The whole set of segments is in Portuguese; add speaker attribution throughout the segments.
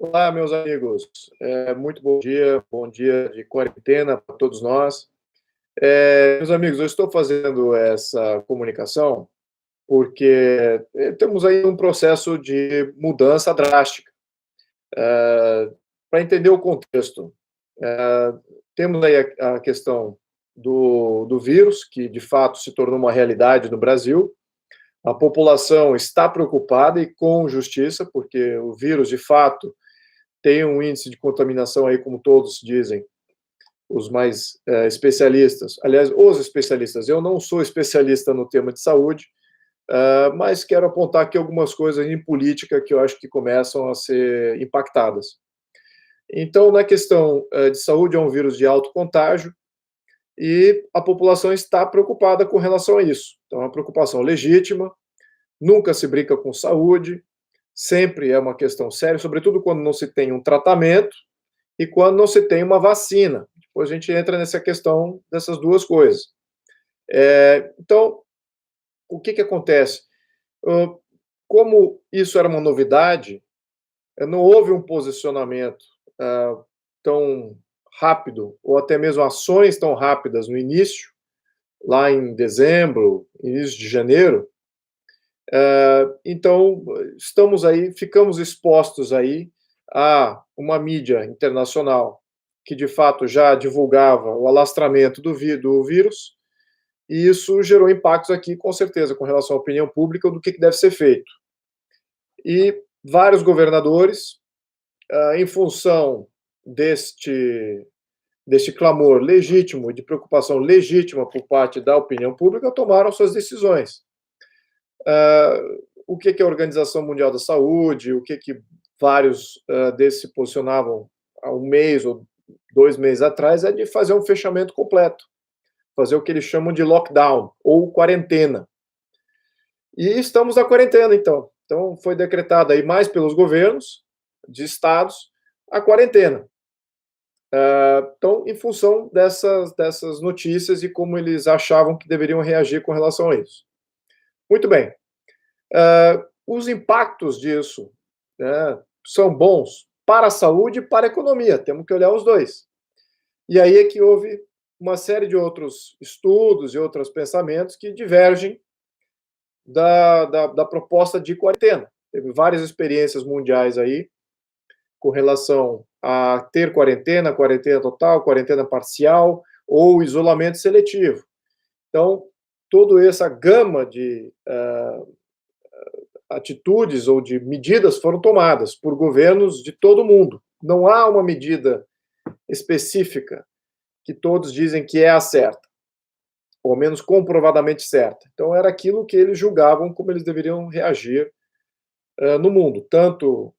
Speaker 1: Olá, meus amigos. Muito bom dia de quarentena para todos nós. Meus amigos, eu estou fazendo essa comunicação porque temos aí um processo de mudança drástica. Para entender o contexto, eh, temos aí a questão do vírus, que de fato se tornou uma realidade no Brasil. A população está preocupada e com justiça, porque o vírus, de fato, tem um índice de contaminação aí, como todos dizem, os mais especialistas. Aliás, os especialistas, eu não sou especialista no tema de saúde, mas quero apontar aqui algumas coisas em política que eu acho que começam a ser impactadas. Então, na questão de saúde, é um vírus de alto contágio e a população está preocupada com relação a isso. Então, é uma preocupação legítima, nunca se brinca com saúde, sempre é uma questão séria, sobretudo quando não se tem um tratamento e quando não se tem uma vacina. Depois a gente entra nessa questão dessas duas coisas. Então, o que acontece? Como isso era uma novidade, não houve um posicionamento tão rápido, ou até mesmo ações tão rápidas no início, lá em dezembro, início de janeiro. Então, ficamos expostos aí a uma mídia internacional que de fato já divulgava o alastramento do vírus, e isso gerou impactos aqui, com certeza, com relação à opinião pública do que deve ser feito. E vários governadores, em função deste clamor legítimo, de preocupação legítima por parte da opinião pública, tomaram suas decisões. O que a Organização Mundial da Saúde, o que vários desses se posicionavam há um mês ou 2 meses atrás, é de fazer um fechamento completo, fazer o que eles chamam de lockdown ou quarentena. E estamos na quarentena, então. Então, foi decretada aí mais pelos governos de estados a quarentena. Então, em função dessas notícias e como eles achavam que deveriam reagir com relação a isso. Muito bem. Os impactos disso, né, são bons para a saúde e para a economia, temos que olhar os dois. E aí é que houve uma série de outros estudos e outros pensamentos que divergem da proposta de quarentena. Teve várias experiências mundiais aí com relação a ter quarentena total, quarentena parcial ou isolamento seletivo. Então, toda essa gama de atitudes ou de medidas foram tomadas por governos de todo o mundo. Não há uma medida específica que todos dizem que é a certa, ou ao menos comprovadamente certa. Então, era aquilo que eles julgavam como eles deveriam reagir no mundo, tanto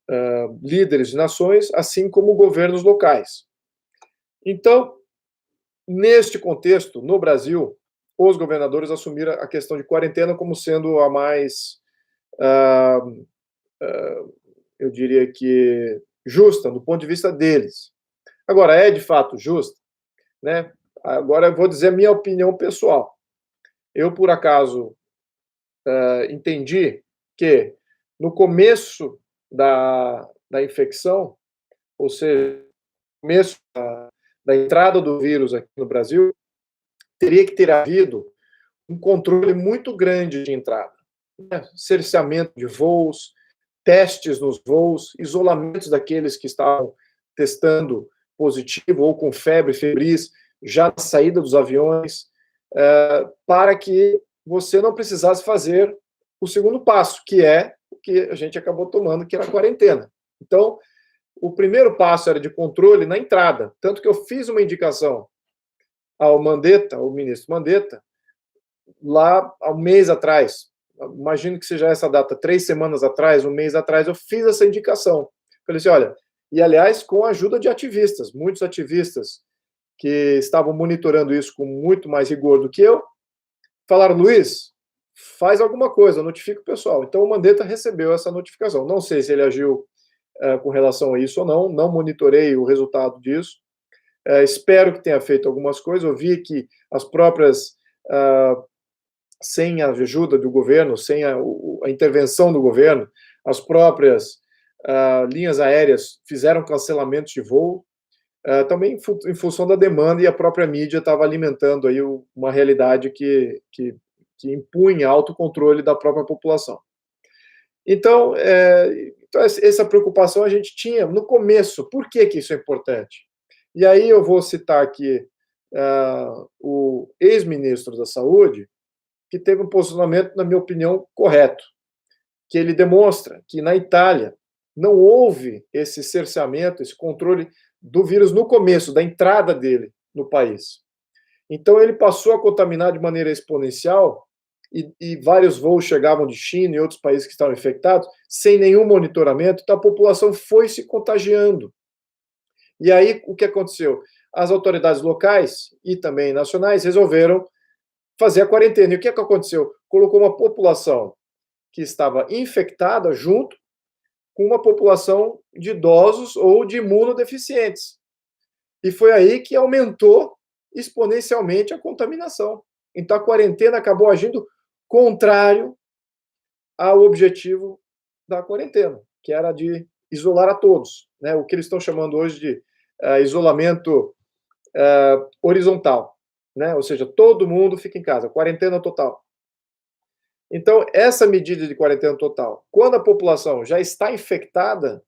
Speaker 1: líderes de nações, assim como governos locais. Então, neste contexto, no Brasil, os governadores assumiram a questão de quarentena como sendo a mais, eu diria que, justa, do ponto de vista deles. Agora, é de fato justa? Né? Agora, eu vou dizer a minha opinião pessoal. Eu, por acaso, entendi que no começo da infecção, ou seja, no começo da entrada do vírus aqui no Brasil, teria que ter havido um controle muito grande de entrada, né? Cerceamento de voos, testes nos voos, isolamentos daqueles que estavam testando positivo ou com febre, febris, já na saída dos aviões, para que você não precisasse fazer o segundo passo, que é o que a gente acabou tomando, que era a quarentena. Então, o primeiro passo era de controle na entrada, tanto que eu fiz uma indicação ao Mandetta, ao ministro Mandetta, lá há um mês atrás, imagino que seja essa data, 3 semanas atrás, um mês atrás, eu fiz essa indicação. Falei assim, olha, e aliás, com a ajuda de ativistas, muitos ativistas que estavam monitorando isso com muito mais rigor do que eu, falaram, Luiz, faz alguma coisa, notifica o pessoal. Então o Mandetta recebeu essa notificação. Não sei se ele agiu com relação a isso ou não, não monitorei o resultado disso. Espero que tenha feito algumas coisas. Eu vi que as próprias, sem a ajuda do governo, sem a intervenção do governo, as próprias linhas aéreas fizeram cancelamentos de voo, também em função da demanda, e a própria mídia estava alimentando aí uma realidade que impunha autocontrole da própria população. Então, essa preocupação a gente tinha no começo. Por que isso é importante? E aí eu vou citar aqui o ex-ministro da Saúde, que teve um posicionamento, na minha opinião, correto, que ele demonstra que na Itália não houve esse cerceamento, esse controle do vírus no começo, da entrada dele no país. Então ele passou a contaminar de maneira exponencial, e vários voos chegavam de China e outros países que estavam infectados, sem nenhum monitoramento, então a população foi se contagiando. E aí, o que aconteceu? As autoridades locais e também nacionais resolveram fazer a quarentena. E o que aconteceu? Colocou uma população que estava infectada junto com uma população de idosos ou de imunodeficientes. E foi aí que aumentou exponencialmente a contaminação. Então, a quarentena acabou agindo contrário ao objetivo da quarentena, que era de isolar a todos, né? O que eles estão chamando hoje de isolamento horizontal, né? Ou seja, todo mundo fica em casa, quarentena total. Então, essa medida de quarentena total, quando a população já está infectada,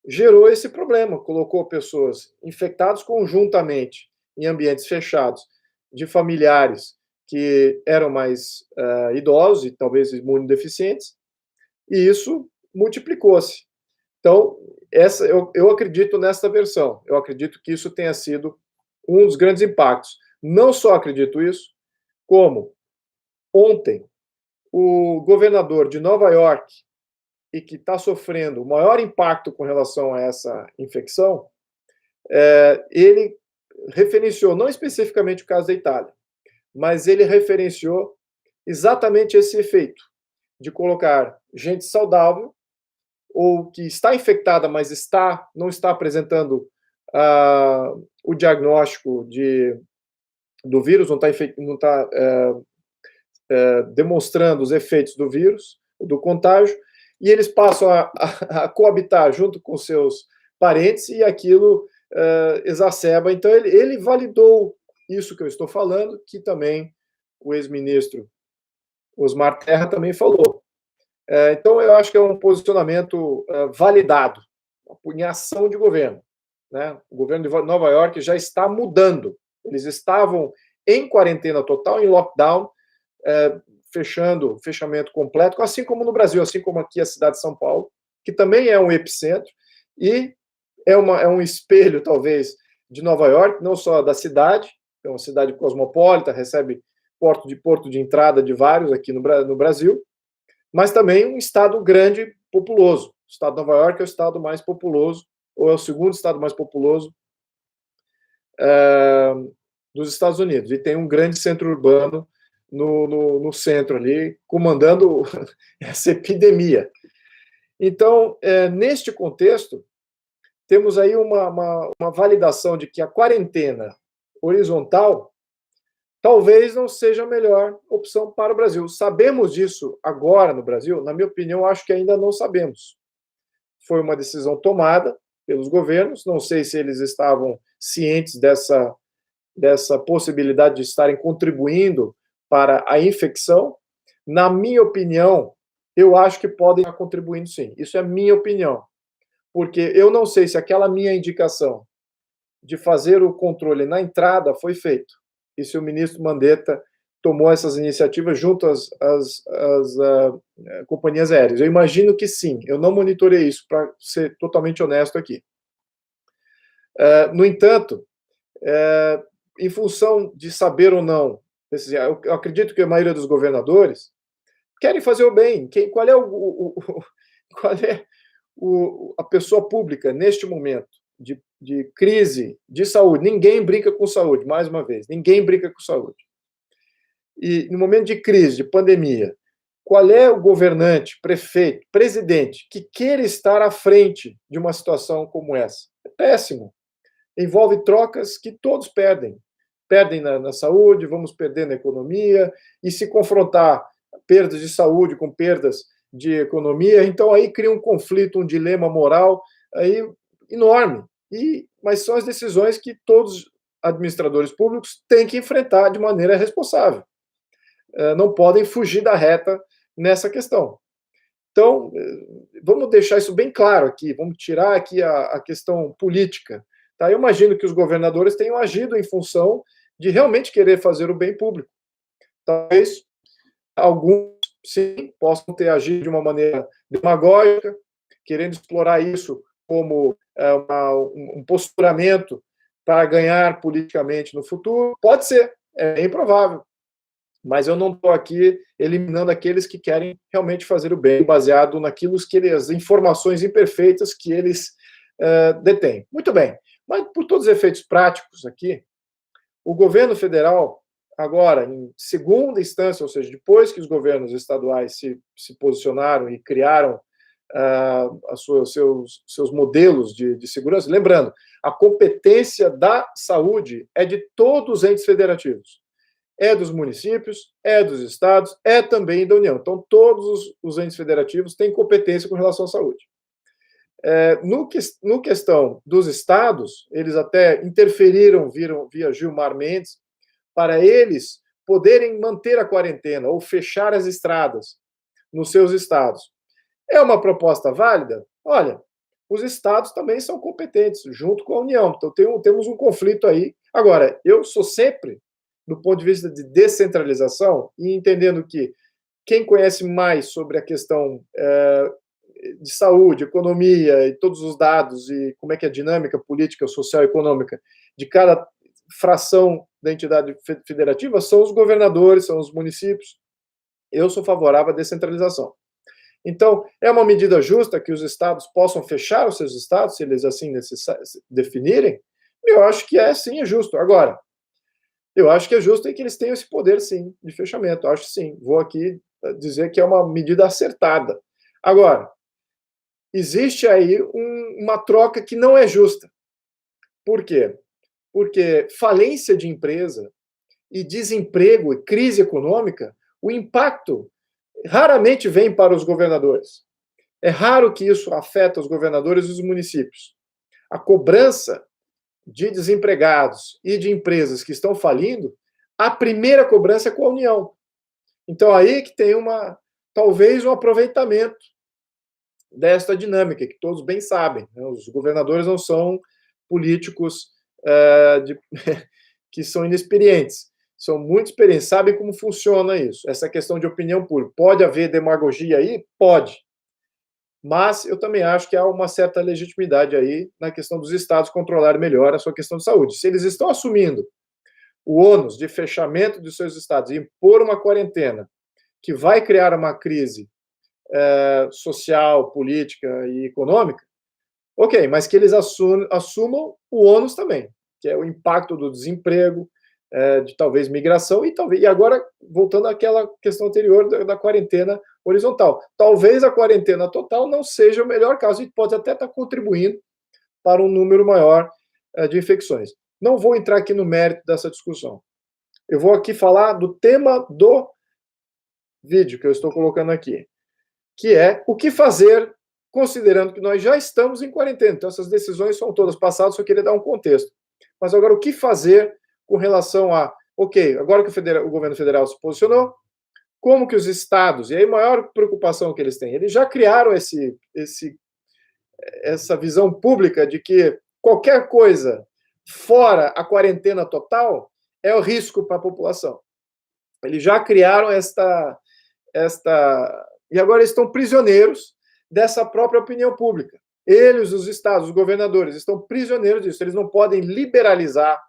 Speaker 1: gerou esse problema, colocou pessoas infectadas conjuntamente em ambientes fechados, de familiares que eram mais idosos e talvez imunodeficientes, e isso multiplicou-se. Então, eu acredito nessa versão, eu acredito que isso tenha sido um dos grandes impactos. Não só acredito isso, como ontem o governador de Nova York, e que está sofrendo o maior impacto com relação a essa infecção, ele referenciou, não especificamente o caso da Itália, mas ele referenciou exatamente esse efeito de colocar gente saudável ou que está infectada, mas não está apresentando o diagnóstico do vírus, não está demonstrando os efeitos do vírus, do contágio, e eles passam a coabitar junto com seus parentes, e aquilo exacerba. Então, ele validou isso que eu estou falando, que também o ex-ministro Osmar Terra também falou. Então, eu acho que é um posicionamento validado, em ação de governo, né? O governo de Nova York já está mudando. Eles estavam em quarentena total, em lockdown, fechamento completo, assim como no Brasil, assim como aqui a cidade de São Paulo, que também é um epicentro, e é um espelho, talvez, de Nova York, não só da cidade, é uma cidade cosmopolita, recebe porto de entrada de vários aqui no Brasil, mas também um estado grande, populoso. O estado de Nova York é o estado mais populoso, ou é o segundo estado mais populoso dos Estados Unidos, e tem um grande centro urbano no centro ali, comandando essa epidemia. Então, neste contexto, temos aí uma validação de que a quarentena horizontal talvez não seja a melhor opção para o Brasil. Sabemos disso agora no Brasil? Na minha opinião, acho que ainda não sabemos. Foi uma decisão tomada pelos governos, não sei se eles estavam cientes dessa possibilidade de estarem contribuindo para a infecção. Na minha opinião, eu acho que podem estar contribuindo sim. Isso é minha opinião. Porque eu não sei se aquela minha indicação de fazer o controle na entrada foi feito. E se o ministro Mandetta tomou essas iniciativas junto às companhias aéreas. Eu imagino que sim. Eu não monitorei isso, para ser totalmente honesto aqui. No entanto, em função de saber ou não, eu acredito que a maioria dos governadores querem fazer o bem. Qual é a pessoa pública neste momento de crise de saúde? Ninguém brinca com saúde, mais uma vez, ninguém brinca com saúde. E no momento de crise, de pandemia, qual é o governante, prefeito, presidente que queira estar à frente de uma situação como essa? É péssimo. Envolve trocas que todos perdem. Perdem na saúde, vamos perder na economia, e se confrontar perdas de saúde com perdas de economia, então aí cria um conflito, um dilema moral aí enorme. Mas são as decisões que todos os administradores públicos têm que enfrentar de maneira responsável. Não podem fugir da reta nessa questão. Então, vamos deixar isso bem claro aqui, vamos tirar aqui a questão política. Tá? Eu imagino que os governadores tenham agido em função de realmente querer fazer o bem público. Talvez alguns, sim, possam ter agido de uma maneira demagógica, querendo explorar isso como um posturamento para ganhar politicamente no futuro. Pode ser, é bem provável. Mas eu não estou aqui eliminando aqueles que querem realmente fazer o bem, baseado naquilo as informações imperfeitas que eles detêm. Muito bem, mas por todos os efeitos práticos aqui, o governo federal, agora, em segunda instância, ou seja, depois que os governos estaduais se posicionaram e criaram seus modelos de segurança, lembrando, a competência da saúde é de todos os entes federativos. É dos municípios, é dos estados, é também da União. Então, todos os entes federativos têm competência com relação à saúde. No questão dos estados, eles até interferiram via Gilmar Mendes para eles poderem manter a quarentena ou fechar as estradas nos seus estados. É uma proposta válida? Olha, os estados também são competentes, junto com a União. Então, temos um conflito aí. Agora, eu sou sempre, do ponto de vista de descentralização, e entendendo que quem conhece mais sobre a questão de saúde, economia e todos os dados e como é que é a dinâmica política, social e econômica de cada fração da entidade federativa são os governadores, são os municípios. Eu sou favorável à descentralização. Então, é uma medida justa que os estados possam fechar os seus estados, se eles assim definirem? Eu acho que sim, é justo. Agora, eu acho que é justo e que eles tenham esse poder, sim, de fechamento. Eu acho sim. Vou aqui dizer que é uma medida acertada. Agora, existe aí uma troca que não é justa. Por quê? Porque falência de empresa e desemprego e crise econômica, o impacto raramente vem para os governadores. É raro que isso afeta os governadores e os municípios. A cobrança de desempregados e de empresas que estão falindo, a primeira cobrança é com a União. Então, aí que tem talvez um aproveitamento desta dinâmica, que todos bem sabem. Né? Os governadores não são políticos que são inexperientes. São muito experientes, sabem como funciona isso. Essa questão de opinião pública. Pode haver demagogia aí? Pode. Mas eu também acho que há uma certa legitimidade aí na questão dos estados controlarem melhor a sua questão de saúde. Se eles estão assumindo o ônus de fechamento dos seus estados e impor uma quarentena que vai criar uma crise social, política e econômica, ok, mas que eles assumam o ônus também, que é o impacto do desemprego, de talvez migração e agora, voltando àquela questão anterior da quarentena horizontal. Talvez a quarentena total não seja o melhor caso e pode até estar contribuindo para um número maior de infecções. Não vou entrar aqui no mérito dessa discussão. Eu vou aqui falar do tema do vídeo que eu estou colocando aqui, que é o que fazer considerando que nós já estamos em quarentena. Então, essas decisões são todas passadas, só queria dar um contexto. Mas agora, o que fazer com relação ok, agora que o governo federal se posicionou, como que os estados, e aí a maior preocupação que eles têm, eles já criaram essa visão pública de que qualquer coisa fora a quarentena total é o risco para a população. Eles já criaram e agora estão prisioneiros dessa própria opinião pública. Eles, os estados, os governadores, estão prisioneiros disso. Eles não podem liberalizar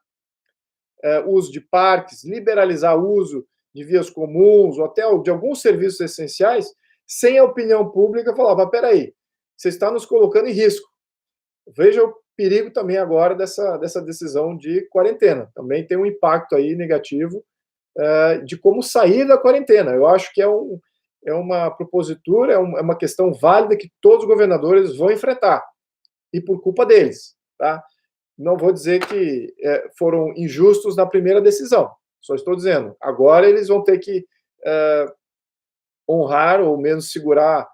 Speaker 1: o uso de parques, liberalizar o uso de vias comuns, ou até de alguns serviços essenciais, sem a opinião pública falar, mas peraí, você está nos colocando em risco. Veja o perigo também agora dessa decisão de quarentena. Também tem um impacto aí negativo de como sair da quarentena. Eu acho que é uma propositura, é uma questão válida que todos os governadores vão enfrentar, e por culpa deles, tá? Não vou dizer que foram injustos na primeira decisão, só estou dizendo, agora eles vão ter que honrar ou menos segurar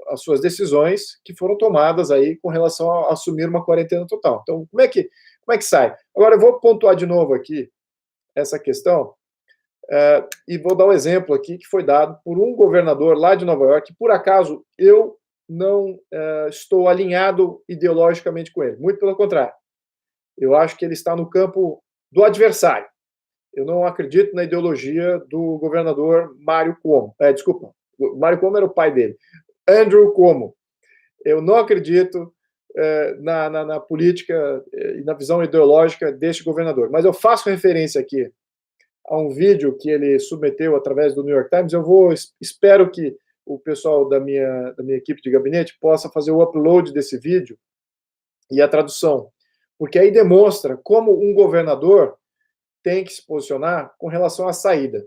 Speaker 1: as suas decisões que foram tomadas aí com relação a assumir uma quarentena total. Então, como é que sai? Agora, eu vou pontuar de novo aqui essa questão e vou dar um exemplo aqui que foi dado por um governador lá de Nova York, que, por acaso, eu não estou alinhado ideologicamente com ele. Muito pelo contrário. Eu acho que ele está no campo do adversário. Eu não acredito na ideologia do governador Mário Cuomo. Desculpa, Mário Cuomo era o pai dele. Andrew Cuomo. Eu não acredito na política e na visão ideológica deste governador. Mas eu faço referência aqui a um vídeo que ele submeteu através do New York Times. Espero que o pessoal da minha equipe de gabinete possa fazer o upload desse vídeo e a tradução, porque aí demonstra como um governador tem que se posicionar com relação à saída.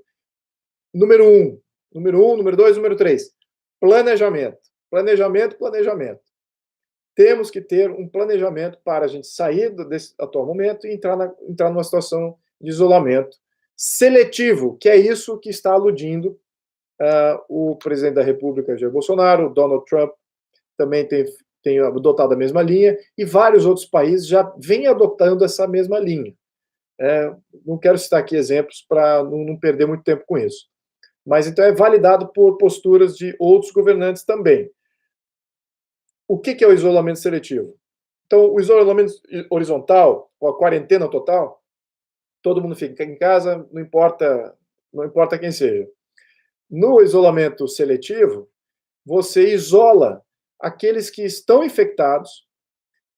Speaker 1: Número 1, número 2, número 3, planejamento. Planejamento. Temos que ter um planejamento para a gente sair desse atual momento e entrar numa situação de isolamento seletivo, que é isso que está aludindo o presidente da República, Jair Bolsonaro, Donald Trump também tem adotado a mesma linha, e vários outros países já vêm adotando essa mesma linha. Não quero citar aqui exemplos para não perder muito tempo com isso. Mas então é validado por posturas de outros governantes também. O que é o isolamento seletivo? Então, o isolamento horizontal, ou a quarentena total, todo mundo fica em casa, não importa quem seja. No isolamento seletivo, você isola aqueles que estão infectados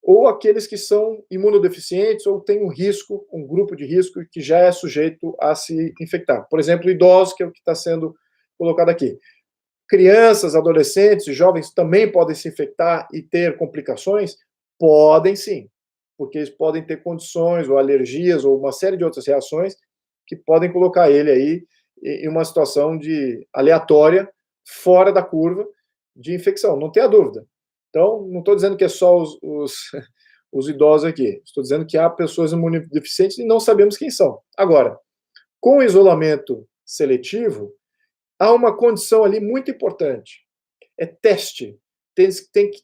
Speaker 1: ou aqueles que são imunodeficientes ou têm um grupo de risco que já é sujeito a se infectar. Por exemplo, idosos, que é o que está sendo colocado aqui. Crianças, adolescentes e jovens também podem se infectar e ter complicações? Podem sim, porque eles podem ter condições ou alergias ou uma série de outras reações que podem colocar ele aí em uma situação aleatória, fora da curva de infecção, não tenha dúvida. Então, não estou dizendo que é só os idosos aqui, estou dizendo que há pessoas imunodeficientes e não sabemos quem são. Agora, com o isolamento seletivo, há uma condição ali muito importante, é teste.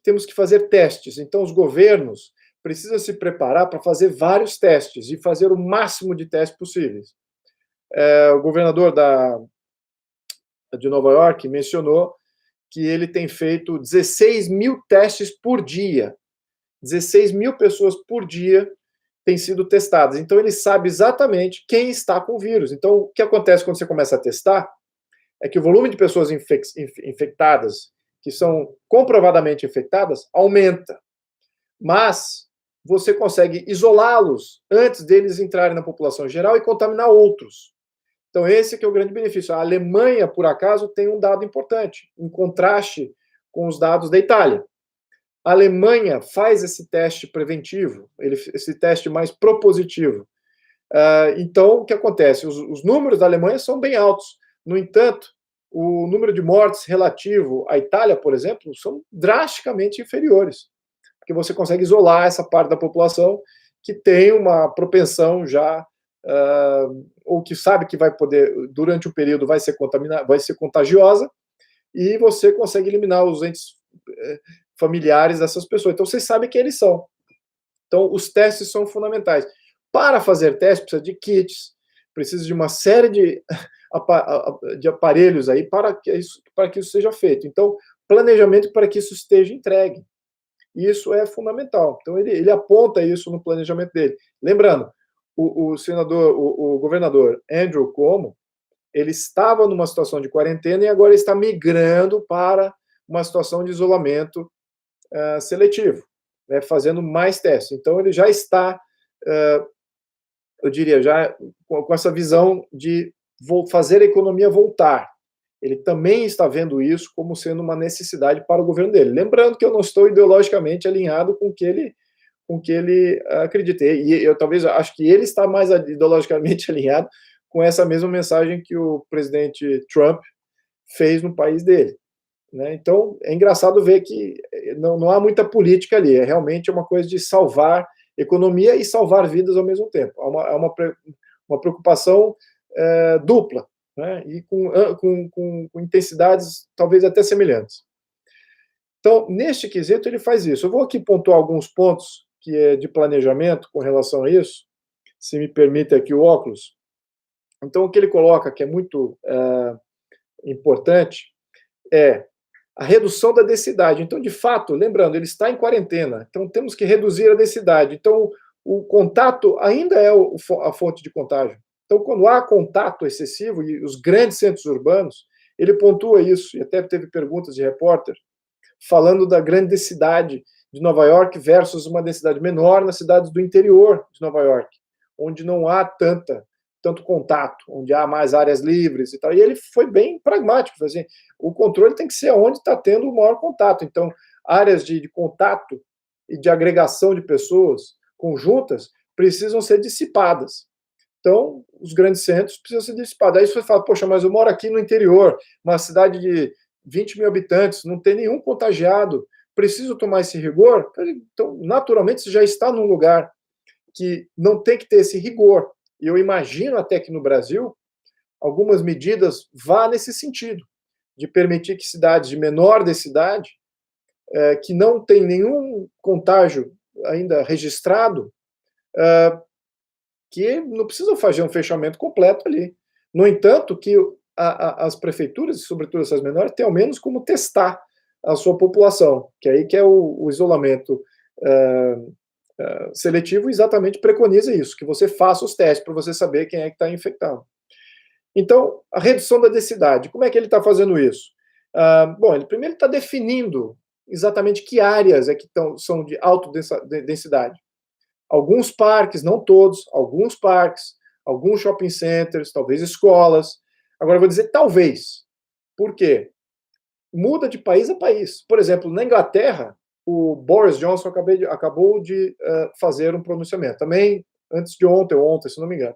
Speaker 1: Temos que fazer testes. Então, os governos precisam se preparar para fazer vários testes e fazer o máximo de testes possíveis. O governador de Nova York mencionou que ele tem feito 16 mil testes por dia. 16 mil pessoas por dia têm sido testadas. Então, ele sabe exatamente quem está com o vírus. Então, o que acontece quando você começa a testar é que o volume de pessoas infectadas, que são comprovadamente infectadas, aumenta. Mas você consegue isolá-los antes deles entrarem na população geral e contaminar outros. Então, esse que é o grande benefício. A Alemanha, por acaso, tem um dado importante, em contraste com os dados da Itália. A Alemanha faz esse teste preventivo, esse teste mais propositivo. Então, o que acontece? Os números da Alemanha são bem altos. No entanto, o número de mortes relativo à Itália, por exemplo, são drasticamente inferiores, porque você consegue isolar essa parte da população que tem uma propensão já ou que sabe que vai poder, durante o período, vai ser contagiosa, e você consegue eliminar os entes familiares dessas pessoas. Então, vocês sabem quem eles são. Então, os testes são fundamentais. Para fazer testes, precisa de kits, precisa de uma série de aparelhos aí para que isso seja feito. Então, planejamento para que isso esteja entregue. Isso é fundamental. Então, ele aponta isso no planejamento dele. Lembrando, o governador Andrew Cuomo, ele estava numa situação de quarentena e agora está migrando para uma situação de isolamento seletivo, né, fazendo mais testes. Então, ele já está, eu diria, já com essa visão de fazer a economia voltar. Ele também está vendo isso como sendo uma necessidade para o governo dele. Lembrando que eu não estou ideologicamente alinhado com o que ele acredita. E eu talvez acho que ele está mais ideologicamente alinhado com essa mesma mensagem que o presidente Trump fez no país dele. Né? Então, é engraçado ver que não há muita política ali, é realmente uma coisa de salvar economia e salvar vidas ao mesmo tempo. Há uma preocupação dupla, né, e com intensidades talvez até semelhantes. Então, neste quesito, ele faz isso. Eu vou aqui pontuar alguns pontos que é de planejamento com relação a isso, se me permite aqui o óculos. Então, o que ele coloca, que é muito importante, é a redução da densidade. Então, de fato, lembrando, ele está em quarentena, então temos que reduzir a densidade. Então, o contato ainda é a fonte de contágio. Então, quando há contato excessivo, e os grandes centros urbanos, ele pontua isso, e até teve perguntas de repórter, falando da grande densidade de Nova York versus uma densidade menor nas cidades do interior de Nova York, onde não há tanto contato, onde há mais áreas livres e tal. E ele foi bem pragmático, assim, o controle tem que ser onde está tendo o maior contato. Então, áreas de contato e de agregação de pessoas conjuntas precisam ser dissipadas. Então, os grandes centros precisam ser dissipados. Aí você fala, poxa, mas eu moro aqui no interior, uma cidade de 20 mil habitantes, não tem nenhum contagiado, preciso tomar esse rigor? Então, naturalmente, você já está num lugar que não tem que ter esse rigor. E eu imagino até que no Brasil, algumas medidas vá nesse sentido, de permitir que cidades de menor densidade, que não tem nenhum contágio ainda registrado, que não precisam fazer um fechamento completo ali. No entanto, que as prefeituras, sobretudo essas menores, têm ao menos como testar a sua população, que aí que é o isolamento seletivo exatamente preconiza isso, que você faça os testes para você saber quem é que está infectado. Então, a redução da densidade, como é que ele está fazendo isso? Bom, ele primeiro está definindo exatamente que áreas é que são de alta densidade. Alguns parques, não todos, alguns parques, alguns shopping centers, talvez escolas. Agora, eu vou dizer talvez. Por quê? Muda de país a país. Por exemplo, na Inglaterra, o Boris Johnson acabou de fazer um pronunciamento. Também antes de ontem, ou ontem, se não me engano.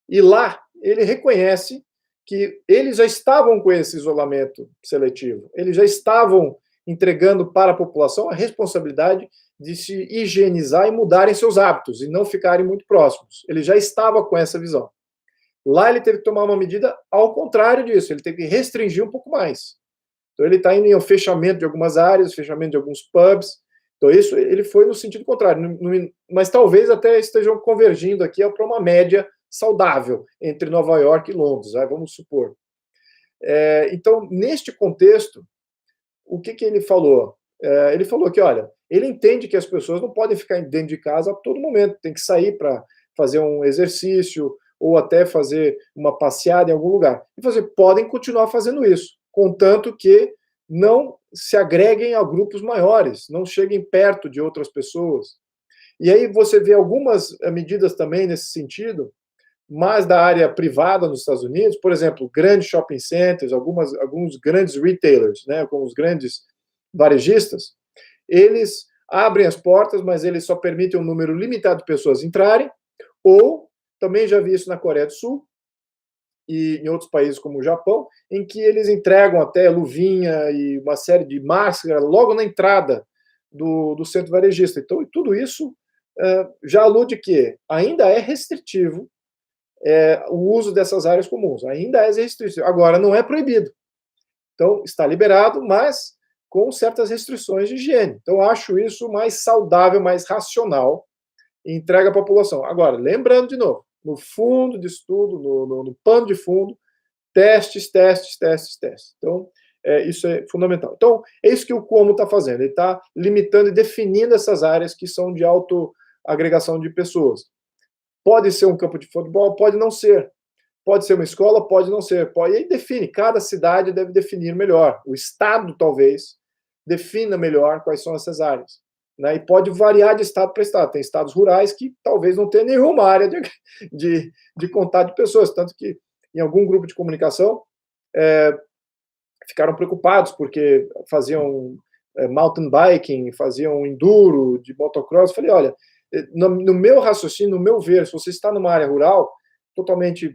Speaker 1: E lá, ele reconhece que eles já estavam com esse isolamento seletivo. Eles já estavam entregando para a população a responsabilidade de se higienizar e mudarem seus hábitos e não ficarem muito próximos. Ele já estava com essa visão. Lá ele teve que tomar uma medida ao contrário disso, ele teve que restringir um pouco mais. Então ele está indo em um fechamento de algumas áreas, fechamento de alguns pubs. Então isso ele foi no sentido contrário, mas talvez até estejam convergindo aqui para uma média saudável entre Nova York e Londres, vamos supor. Então, neste contexto, o que ele falou? Ele falou que, olha, ele entende que as pessoas não podem ficar dentro de casa a todo momento, tem que sair para fazer um exercício ou até fazer uma passeada em algum lugar. E podem continuar fazendo isso, contanto que não se agreguem a grupos maiores, não cheguem perto de outras pessoas. E aí você vê algumas medidas também nesse sentido, mais da área privada nos Estados Unidos, por exemplo, grandes shopping centers, alguns grandes retailers, né, como os grandes varejistas, eles abrem as portas, mas eles só permitem um número limitado de pessoas entrarem, ou, também já vi isso na Coreia do Sul, e em outros países como o Japão, em que eles entregam até luvinha e uma série de máscara logo na entrada do centro varejista. Então, tudo isso já alude que ainda é restritivo o uso dessas áreas comuns, ainda é restritivo. Agora, não é proibido. Então, está liberado, mas com certas restrições de higiene. Então, acho isso mais saudável, mais racional, e entrega à população. Agora, lembrando de novo, no fundo de estudo, no pano de fundo, testes. Então, isso é fundamental. Então, é isso que o Cuomo está fazendo. Ele está limitando e definindo essas áreas que são de autoagregação de pessoas. Pode ser um campo de futebol, pode não ser. Pode ser uma escola, pode não ser. E aí define, cada cidade deve definir melhor. O Estado, talvez, defina melhor quais são essas áreas. Né? E pode variar de estado para estado. Tem estados rurais que talvez não tenham nenhuma área de contato de pessoas. Tanto que, em algum grupo de comunicação, ficaram preocupados porque faziam mountain biking, faziam enduro, de motocross. Eu falei, olha, no meu raciocínio, no meu ver, se você está numa área rural, totalmente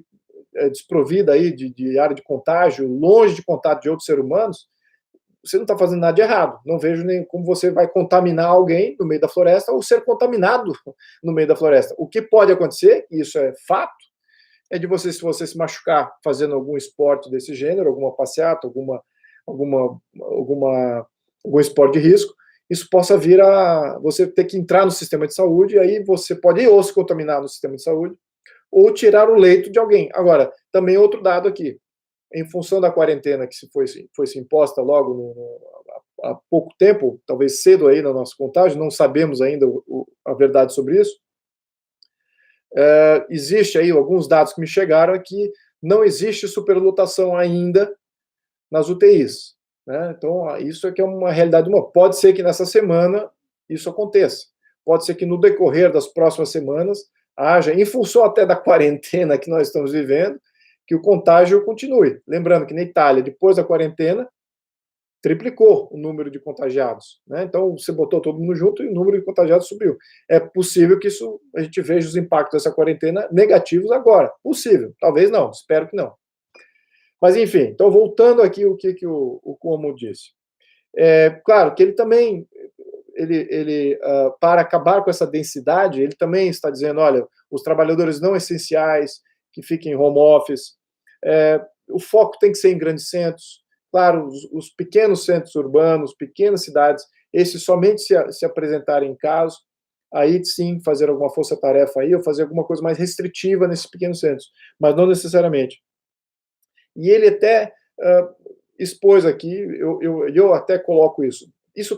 Speaker 1: desprovida aí de área de contágio, longe de contato de outros seres humanos, você não está fazendo nada de errado. Não vejo nem como você vai contaminar alguém no meio da floresta ou ser contaminado no meio da floresta. O que pode acontecer, e isso é fato, é de você, se você se machucar fazendo algum esporte desse gênero, alguma passeata, algum esporte de risco, isso possa vir a você ter que entrar no sistema de saúde, e aí você pode ou se contaminar no sistema de saúde, ou tirar o leito de alguém. Agora, também outro dado aqui, em função da quarentena que foi se imposta logo há pouco tempo, talvez cedo aí na nossa contagem, não sabemos ainda a verdade sobre isso, existe aí alguns dados que me chegaram aqui, não existe superlotação ainda nas UTIs, né? Então, isso aqui é uma realidade. Pode ser que nessa semana isso aconteça, pode ser que no decorrer das próximas semanas haja, em função até da quarentena que nós estamos vivendo, que o contágio continue. Lembrando que na Itália, depois da quarentena, triplicou o número de contagiados, né? Então, você botou todo mundo junto e o número de contagiados subiu. É possível que a gente veja os impactos dessa quarentena negativos agora. Possível. Talvez não, espero que não. Mas, enfim, então, voltando aqui o que o Cuomo disse. Claro que ele também, para acabar com essa densidade, ele também está dizendo, olha, os trabalhadores não essenciais, que fiquem em home office, o foco tem que ser em grandes centros. Claro, os pequenos centros urbanos, pequenas cidades, esses somente se apresentarem em casos, aí sim fazer alguma força-tarefa aí, ou fazer alguma coisa mais restritiva nesses pequenos centros, mas não necessariamente. E ele até expôs aqui, eu até coloco isso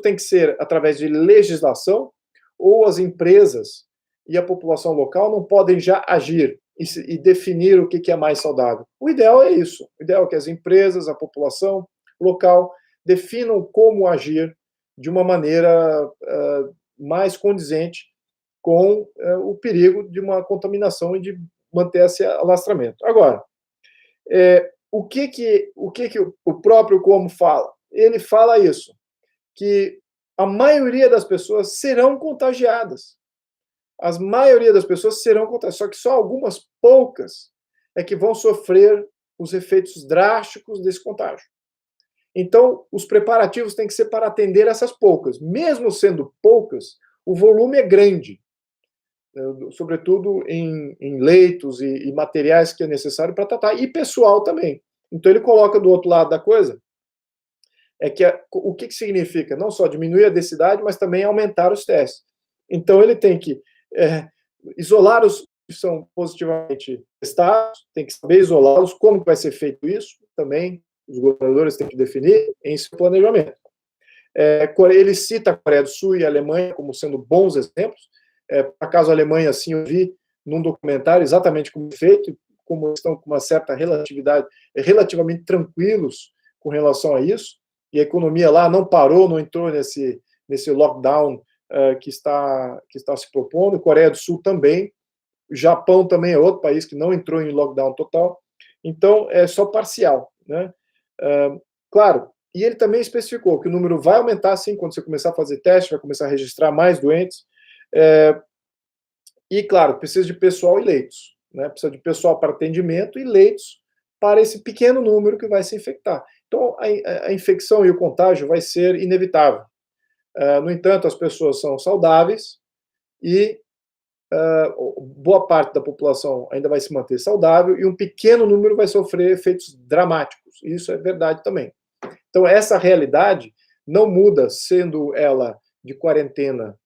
Speaker 1: tem que ser através de legislação, ou as empresas e a população local não podem já agir e definir o que é mais saudável. O ideal é isso. O ideal é que as empresas, a população local definam como agir de uma maneira mais condizente com o perigo de uma contaminação e de manter esse alastramento. Agora, o que o próprio Cuomo fala? Ele fala isso, que a maioria das pessoas serão contagiadas. A maioria das pessoas serão contagiadas, só que só algumas poucas é que vão sofrer os efeitos drásticos desse contágio. Então, os preparativos têm que ser para atender essas poucas. Mesmo sendo poucas, o volume é grande, sobretudo em leitos e materiais que é necessário para tratar, e pessoal também. Então, ele coloca do outro lado da coisa, o que significa? Não só diminuir a densidade, mas também aumentar os testes. Então, ele tem que isolar os que são positivamente testados, tem que saber isolá-los, como vai ser feito isso, também os governadores têm que definir em seu planejamento. Ele cita a Coreia do Sul e a Alemanha como sendo bons exemplos. Por acaso a Alemanha, assim, eu vi num documentário exatamente como é feito, como estão com uma certa relatividade, relativamente tranquilos com relação a isso, e a economia lá não parou, não entrou nesse lockdown que está se propondo. Coreia do Sul também, o Japão também é outro país que não entrou em lockdown total, então é só parcial, né? Claro, e ele também especificou que o número vai aumentar, sim, quando você começar a fazer teste, vai começar a registrar mais doentes, e, claro, precisa de pessoal e leitos, né? Precisa de pessoal para atendimento e leitos para esse pequeno número que vai se infectar. Então, a infecção e o contágio vai ser inevitável. No entanto, as pessoas são saudáveis e boa parte da população ainda vai se manter saudável e um pequeno número vai sofrer efeitos dramáticos. Isso é verdade também. Então, essa realidade não muda, sendo ela de quarentena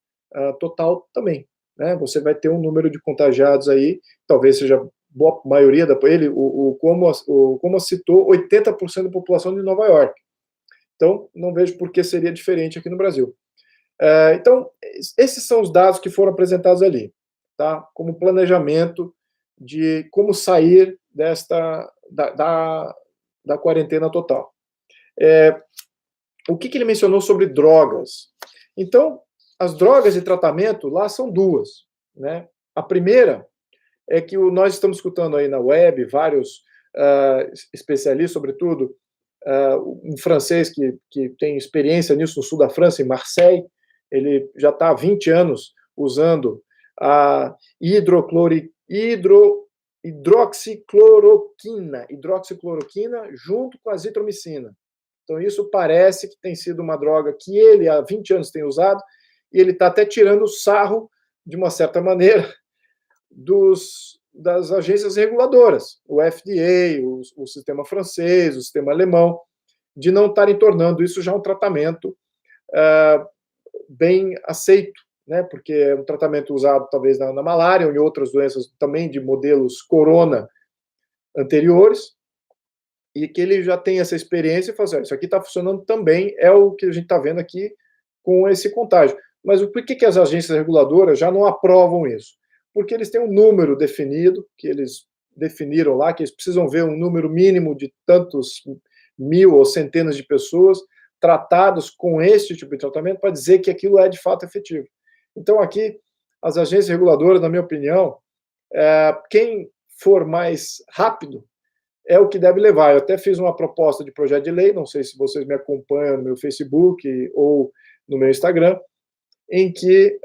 Speaker 1: total também, né? Você vai ter um número de contagiados aí, talvez seja boa maioria como citou, 80% da população de Nova York. Então, não vejo por que seria diferente aqui no Brasil. Então, esses são os dados que foram apresentados ali, tá? Como planejamento de como sair da quarentena total. O que ele mencionou sobre drogas? Então, as drogas de tratamento lá são duas, né? A primeira é que nós estamos escutando aí na web vários especialistas, sobretudo um francês que tem experiência nisso no sul da França, em Marseille. Ele já está há 20 anos usando a hidroxicloroquina junto com a azitromicina. Então, isso parece que tem sido uma droga que ele, há 20 anos, tem usado, e ele está até tirando sarro, de uma certa maneira, dos das agências reguladoras, o FDA, o sistema francês, o sistema alemão, de não estarem tornando isso já um tratamento bem aceito, né? Porque é um tratamento usado talvez na malária ou em outras doenças também de modelos corona anteriores, e que ele já tem essa experiência e fala assim, isso aqui está funcionando também, é o que a gente está vendo aqui com esse contágio. Mas por que as agências reguladoras já não aprovam isso? Porque eles têm um número definido, que eles definiram lá, que eles precisam ver um número mínimo de tantos mil ou centenas de pessoas tratados com esse tipo de tratamento para dizer que aquilo é de fato efetivo. Então, aqui, as agências reguladoras, na minha opinião, quem for mais rápido é o que deve levar. Eu até fiz uma proposta de projeto de lei, não sei se vocês me acompanham no meu Facebook ou no meu Instagram, em que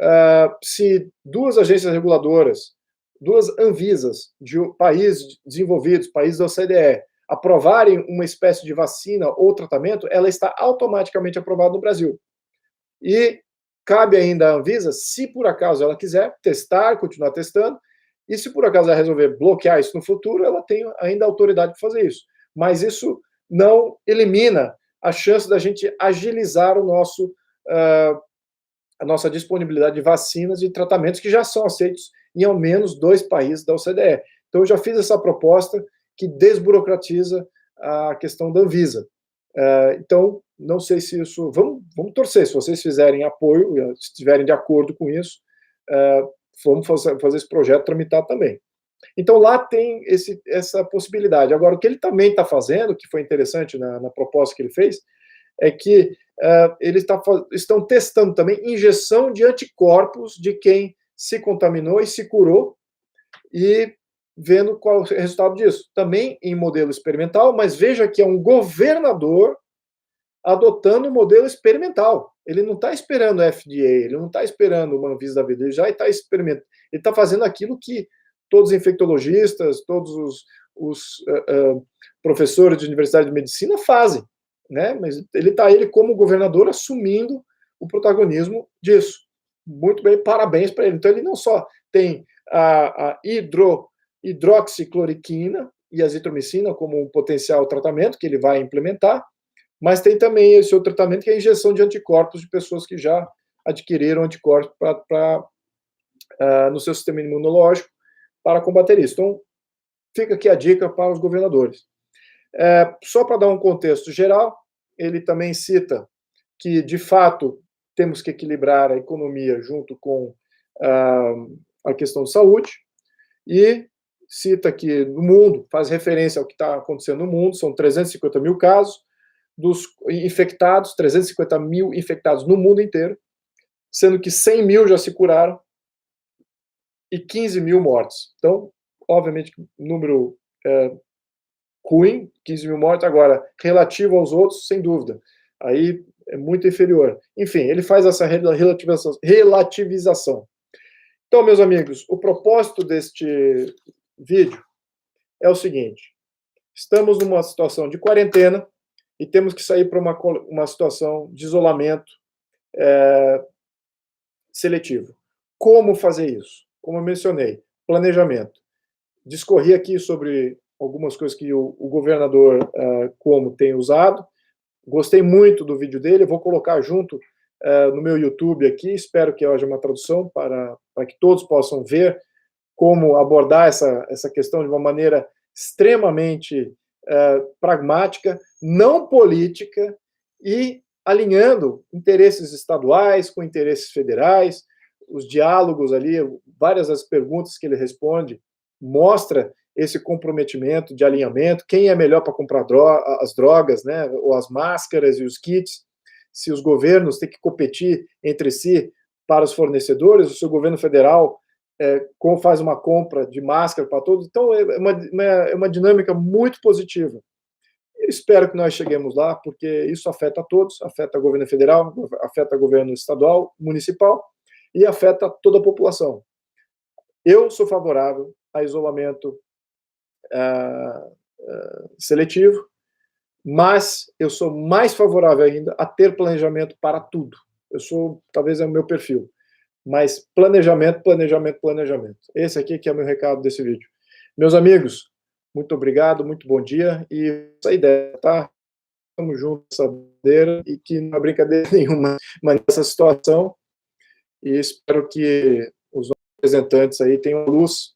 Speaker 1: se duas agências reguladoras, duas Anvisas de países desenvolvidos, países da OCDE, aprovarem uma espécie de vacina ou tratamento, ela está automaticamente aprovada no Brasil. E cabe ainda à Anvisa, se por acaso ela quiser testar, continuar testando, e se por acaso ela resolver bloquear isso no futuro, ela tem ainda autoridade para fazer isso. Mas isso não elimina a chance da gente agilizar a nossa disponibilidade de vacinas e tratamentos que já são aceitos em ao menos 2 países da OCDE. Então, eu já fiz essa proposta que desburocratiza a questão da Anvisa. Então, não sei se isso... Vamos torcer, se vocês fizerem apoio, se estiverem de acordo com isso, vamos fazer esse projeto tramitar também. Então, lá tem essa possibilidade. Agora, o que ele também está fazendo, que foi interessante na proposta que ele fez, é que eles estão testando também injeção de anticorpos de quem se contaminou e se curou, e vendo qual é o resultado disso. Também em modelo experimental, mas veja que é um governador adotando um modelo experimental. Ele não está esperando a FDA, ele não está esperando uma Anvisa da vida, ele já está experimentando. Ele está fazendo aquilo que todos os infectologistas, todos os professores de universidade de medicina fazem, né? Mas ele como governador assumindo o protagonismo disso. Muito bem, parabéns para ele. Então ele não só tem a hidroxicloroquina e azitromicina como um potencial tratamento que ele vai implementar, mas tem também esse outro tratamento que é a injeção de anticorpos de pessoas que já adquiriram anticorpos no seu sistema imunológico para combater isso. Então, fica aqui a dica para os governadores. Só para dar um contexto geral, ele também cita que, de fato, temos que equilibrar a economia junto com a questão de saúde, e cita que no mundo, faz referência ao que está acontecendo no mundo, são 350 mil casos, dos infectados, 350 mil infectados no mundo inteiro, sendo que 100 mil já se curaram e 15 mil mortes. Então, obviamente, número ruim, 15 mil mortes, agora, relativo aos outros, sem dúvida, aí é muito inferior. Enfim, ele faz essa relativização. Então, meus amigos, o propósito deste vídeo é o seguinte: estamos numa situação de quarentena e temos que sair para uma situação de isolamento seletivo. Como fazer isso? Como eu mencionei, planejamento. Discorri aqui sobre algumas coisas que o governador Cuomo tem usado. Gostei muito do vídeo dele, eu vou colocar junto no meu YouTube aqui, espero que haja uma tradução para que todos possam ver como abordar essa questão de uma maneira extremamente pragmática, não política, e alinhando interesses estaduais com interesses federais, os diálogos ali, várias das perguntas que ele responde, mostra esse comprometimento de alinhamento, quem é melhor para comprar as drogas, né, ou as máscaras e os kits, se os governos têm que competir entre si para os fornecedores, ou se o governo federal como faz uma compra de máscara para todos. Então, é uma dinâmica muito positiva. Eu espero que nós cheguemos lá, porque isso afeta a todos, afeta o governo federal, afeta o governo estadual, municipal, e afeta toda a população. Eu sou favorável a isolamento seletivo, mas eu sou mais favorável ainda a ter planejamento para tudo. Talvez é o meu perfil, mas planejamento, planejamento, planejamento. Esse aqui que é o meu recado desse vídeo. Meus amigos, muito obrigado, muito bom dia, e essa ideia, tá? Estamos juntos nessa bandeira, e que não é brincadeira nenhuma, mas nessa situação, e espero que os representantes aí tenham luz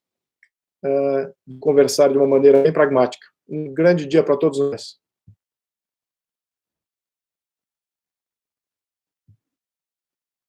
Speaker 1: de conversar de uma maneira bem pragmática. Um grande dia para todos nós.